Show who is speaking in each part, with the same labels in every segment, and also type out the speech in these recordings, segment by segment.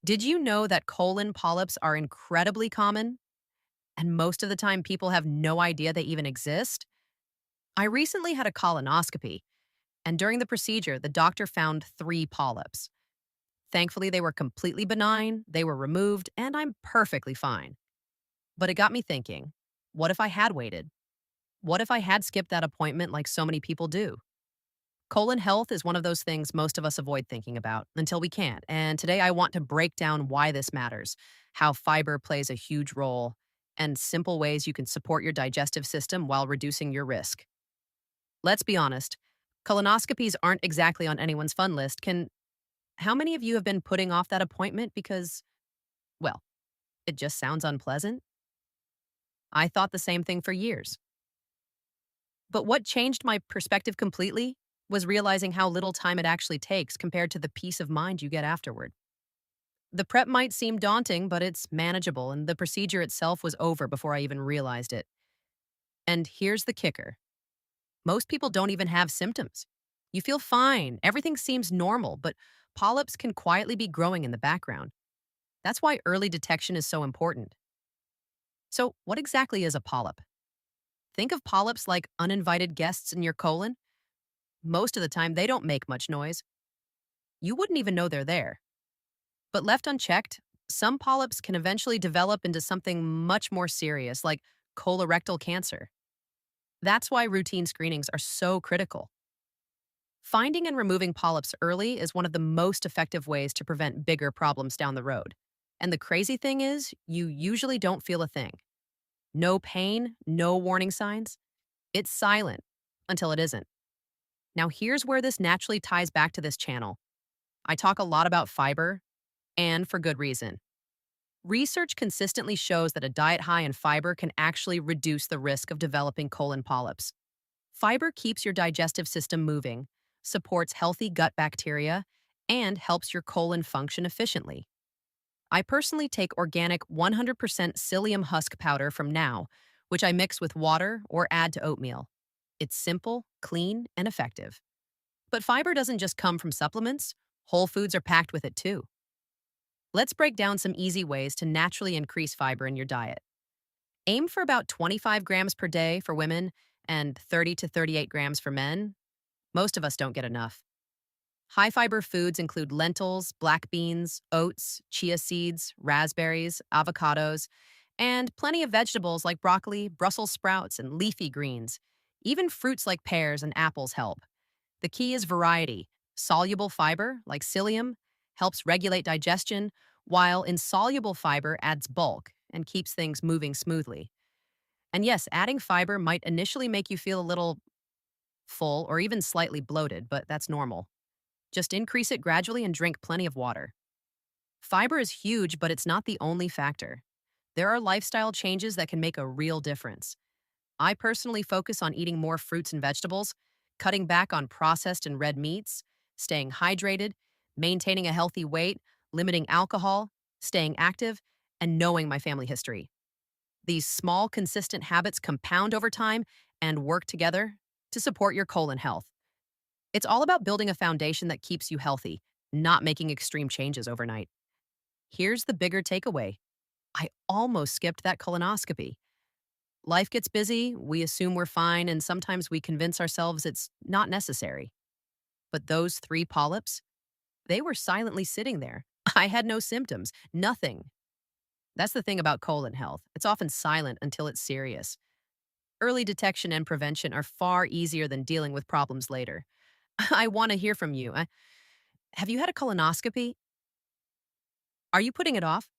Speaker 1: Did you know that colon polyps are incredibly common? And most of the time, people have no idea they even exist? I recently had a colonoscopy, and during the procedure, the doctor found 3 polyps. Thankfully, they were completely benign, they were removed, and I'm perfectly fine. But it got me thinking, what if I had waited? What if I had skipped that appointment like so many people do? Colon health is one of those things most of us avoid thinking about until we can't. And today I want to break down why this matters, how fiber plays a huge role, and simple ways you can support your digestive system while reducing your risk. Let's be honest, colonoscopies aren't exactly on anyone's fun list. How many of you have been putting off that appointment because, well, it just sounds unpleasant? I thought the same thing for years. But what changed my perspective completely was realizing how little time it actually takes compared to the peace of mind you get afterward. The prep might seem daunting, but it's manageable, and the procedure itself was over before I even realized it. And here's the kicker: most people don't even have symptoms. You feel fine, everything seems normal, but polyps can quietly be growing in the background. That's why early detection is so important. So, what exactly is a polyp? Think of polyps like uninvited guests in your colon. Most of the time, they don't make much noise. You wouldn't even know they're there. But left unchecked, some polyps can eventually develop into something much more serious, like colorectal cancer. That's why routine screenings are so critical. Finding and removing polyps early is one of the most effective ways to prevent bigger problems down the road. And the crazy thing is, you usually don't feel a thing. No pain, no warning signs. It's silent until it isn't. Now, here's where this naturally ties back to this channel. I talk a lot about fiber, and for good reason. Research consistently shows that a diet high in fiber can actually reduce the risk of developing colon polyps. Fiber keeps your digestive system moving, supports healthy gut bacteria, and helps your colon function efficiently. I personally take organic 100% psyllium husk powder from Now, which I mix with water or add to oatmeal. It's simple, clean, and effective. But fiber doesn't just come from supplements, whole foods are packed with it too. Let's break down some easy ways to naturally increase fiber in your diet. Aim for about 25 grams per day for women and 30 to 38 grams for men. Most of us don't get enough. High fiber foods include lentils, black beans, oats, chia seeds, raspberries, avocados, and plenty of vegetables like broccoli, Brussels sprouts, and leafy greens. Even fruits like pears and apples help. The key is variety. Soluble fiber, like psyllium, helps regulate digestion, while insoluble fiber adds bulk and keeps things moving smoothly. And yes, adding fiber might initially make you feel a little full or even slightly bloated, but that's normal. Just increase it gradually and drink plenty of water. Fiber is huge, but it's not the only factor. There are lifestyle changes that can make a real difference. I personally focus on eating more fruits and vegetables, cutting back on processed and red meats, staying hydrated, maintaining a healthy weight, limiting alcohol, staying active, and knowing my family history. These small, consistent habits compound over time and work together to support your colon health. It's all about building a foundation that keeps you healthy, not making extreme changes overnight. Here's the bigger takeaway: I almost skipped that colonoscopy. Life gets busy, we assume we're fine, and sometimes we convince ourselves it's not necessary. But those 3 polyps, they were silently sitting there. I had no symptoms, nothing. That's the thing about colon health. It's often silent until it's serious. Early detection and prevention are far easier than dealing with problems later. I want to hear from you. Have you had a colonoscopy? Are you putting it off?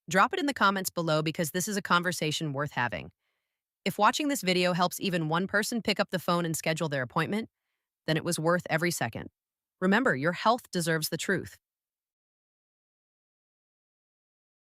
Speaker 1: Drop it in the comments below because this is a conversation worth having. If watching this video helps even one person pick up the phone and schedule their appointment, then it was worth every second. Remember, your health deserves the truth.